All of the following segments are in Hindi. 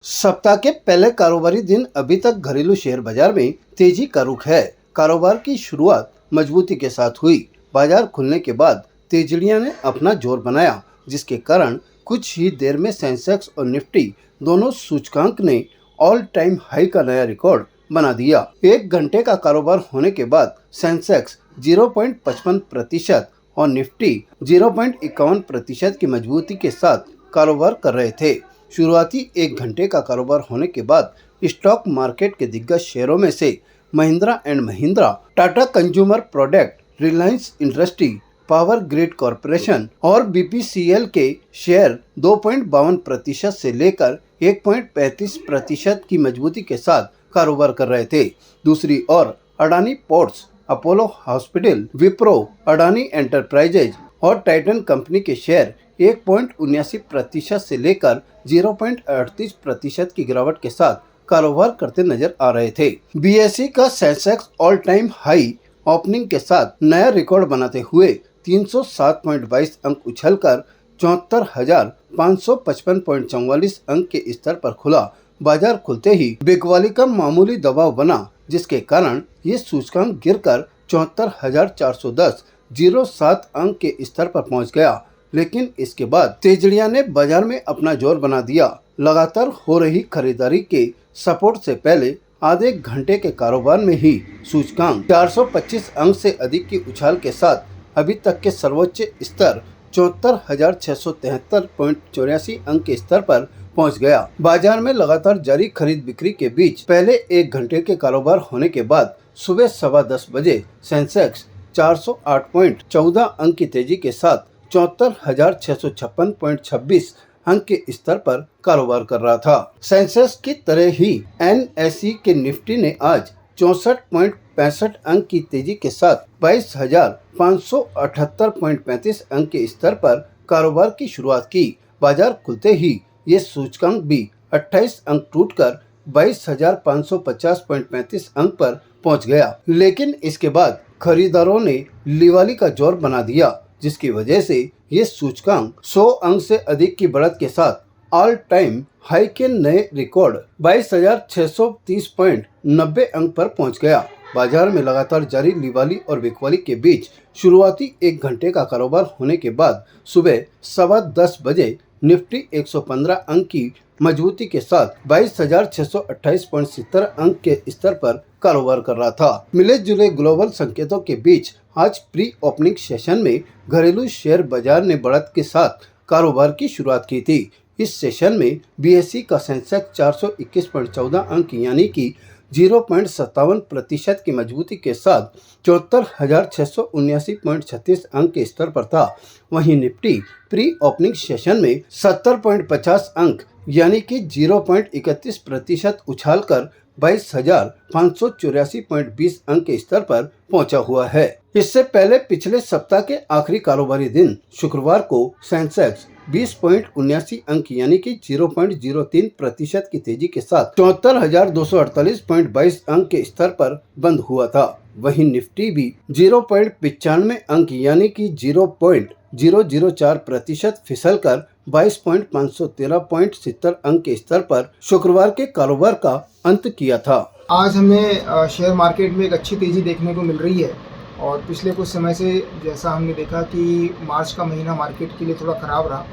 सप्ताह के पहले कारोबारी दिन अभी तक घरेलू शेयर बाजार में तेजी का रुख है। कारोबार की शुरुआत मजबूती के साथ हुई। बाजार खुलने के बाद तेजड़ियां ने अपना जोर बनाया, जिसके कारण कुछ ही देर में सेंसेक्स और निफ्टी दोनों सूचकांक ने ऑल टाइम हाई का नया रिकॉर्ड बना दिया। एक घंटे का कारोबार होने के बाद सेंसेक्स 0.55% और निफ्टी 0.51% की मजबूती के साथ कारोबार कर रहे थे। शुरुआती एक घंटे का कारोबार होने के बाद स्टॉक मार्केट के दिग्गज शेयरों में से Mahindra and Mahindra, Tata consumer product, Reliance industry, power grid corporation और बीपीसीएल के शेयर 2.52% से लेकर 1.35% की मजबूती के साथ कारोबार कर रहे थे। दूसरी ओर Adani ports, Apollo hospital, Wipro, Adani enterprises और टाइटन कंपनी के शेयर 1.79% से लेकर 0.38% की गिरावट के साथ कारोबार करते नजर आ रहे थे। बीएसई का Sensex all time high opening के साथ नया रिकॉर्ड बनाते हुए 307.22 अंक उछलकर 74,555.44 अंक के स्तर पर खुला। बाजार खुलते ही बिकवाली का मामूली दबाव बना, जिसके कारण ये सूचकांक गिरकर 74,410.07 अंक के स्तर पर पहुंच गया। लेकिन इसके बाद तेजड़ियां ने बाजार में अपना जोर बना दिया। लगातार हो रही खरीदारी के सपोर्ट से पहले आधे घंटे के कारोबार में ही सूचकांक 425 अंक से अधिक की उछाल के साथ अभी तक के सर्वोच्च स्तर 74,673.84 अंक के स्तर पर पहुंच गया। बाजार में लगातार जारी खरीद बिक्री के बीच पहले एक घंटे के कारोबार होने के बाद सुबह 10:15 बजे सेंसेक्स 408.14 अंक की तेजी के साथ 74,656.26 अंक के स्तर पर कारोबार कर रहा था। सेंसेक्स की तरह ही एनएसई के निफ्टी ने आज 64.65 अंक की तेजी के साथ 22,578.35 अंक के स्तर पर कारोबार की शुरुआत की। बाजार खुलते ही ये सूचकांक भी 28 अंक टूटकर 22,550.35 अंक पर पहुंच गया। लेकिन इसके बाद खरीदारों ने लिवाली का जोर बना दिया, जिसकी वजह से ये सूचकांक 100 अंक से अधिक की बढ़त के साथ ऑल टाइम हाई के नए रिकॉर्ड 22,630.90 अंक पर पहुंच गया। बाजार में लगातार जारी लिवाली और बिकवाली के बीच शुरुआती एक घंटे का कारोबार होने के बाद सुबह 10:15 बजे निफ्टी 115 अंक की मजबूती के साथ 22,628.70 अंक के स्तर पर कारोबार कर रहा था। मिले जुले ग्लोबल संकेतों के बीच आज प्री ओपनिंग सेशन में घरेलू शेयर बाजार ने बढ़त के साथ कारोबार की शुरुआत की थी। इस सेशन में बीएसई का सेंसेक्स 421.14 अंक यानी कि 0.57% की मजबूती के साथ 74,679.36 अंक के स्तर पर था। वहीं निफ्टी प्री ओपनिंग सेशन में 70.50 अंक यानी कि 0.31% उछालकर 22,584.20 अंक के स्तर पर पहुंचा हुआ है। इससे पहले पिछले सप्ताह के आखिरी कारोबारी दिन शुक्रवार को सेंसेक्स 20.79 अंक यानी कि 0.03% की तेजी के साथ 74,248.22 अंक के स्तर पर बंद हुआ था। वहीं निफ्टी भी 0.95 अंक यानी कि 0.004% फिसलकर 22,513.70 अंक के स्तर पर शुक्रवार के कारोबार का अंत किया था। आज हमें शेयर मार्केट में एक अच्छी तेज़ी देखने को मिल रही है और पिछले कुछ समय से जैसा हमने देखा कि मार्च का महीना मार्केट के लिए थोड़ा ख़राब रहा।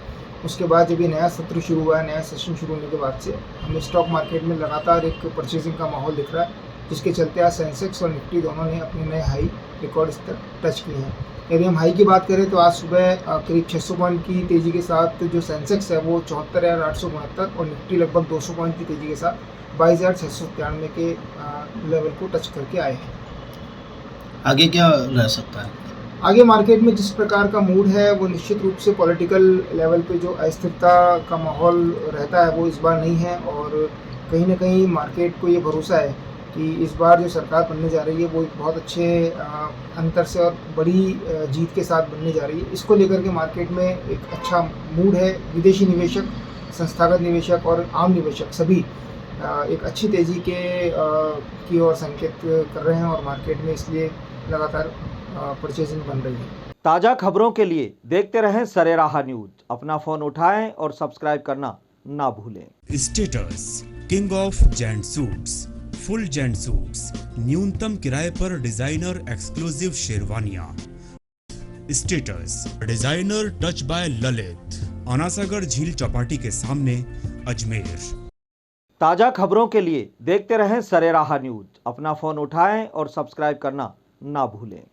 उसके बाद जब ये नया सत्र शुरू हुआ है, नया सेशन शुरू होने के बाद से हमें स्टॉक मार्केट में लगातार एक परचेजिंग का माहौल दिख रहा है, जिसके चलते आज सेंसेक्स और निफ्टी दोनों ने अपने नए हाई रिकॉर्ड स्तर टच किए हैं। यदि हम हाई की बात करें तो आज सुबह करीब 600 पॉइंट की तेज़ी के साथ जो सेंसेक्स है वो 74,869 और निफ्टी लगभग 200 पॉइंट की तेज़ी के साथ 22,693 के लेवल को टच करके आए हैं। आगे क्या रह सकता है? आगे मार्केट में जिस प्रकार का मूड है वो निश्चित रूप से पॉलिटिकल लेवल पे जो अस्थिरता का माहौल रहता है वो इस बार नहीं है और कहीं ना कहीं मार्केट को ये भरोसा है कि इस बार जो सरकार बनने जा रही है वो एक बहुत अच्छे अंतर से और बड़ी जीत के साथ बनने जा रही है। इसको लेकर के मार्केट में एक अच्छा मूड है। विदेशी निवेशक, संस्थागत निवेशक और आम निवेशक सभी एक अच्छी तेज़ी की ओर संकेत कर रहे हैं और मार्केट में इसलिए लगातार परचेजिंग बन रही है। ताज़ा खबरों के लिए देखते रहें सरेराह न्यूज़। अपना फ़ोन उठाएं और सब्सक्राइब करना ना भूलें। Status king of gent suits, full gent suits, न्यूनतम किराए पर डिजाइनर एक्सक्लूसिव शेरवानियां। Status designer touch by Lalit, Anasagar झील चौपाटी के सामने, अजमेर। ताज़ा खबरों के लिए देखते रहें सरेराह न्यूज। अपना फ़ोन उठाएं और सब्सक्राइब करना ना भूलें।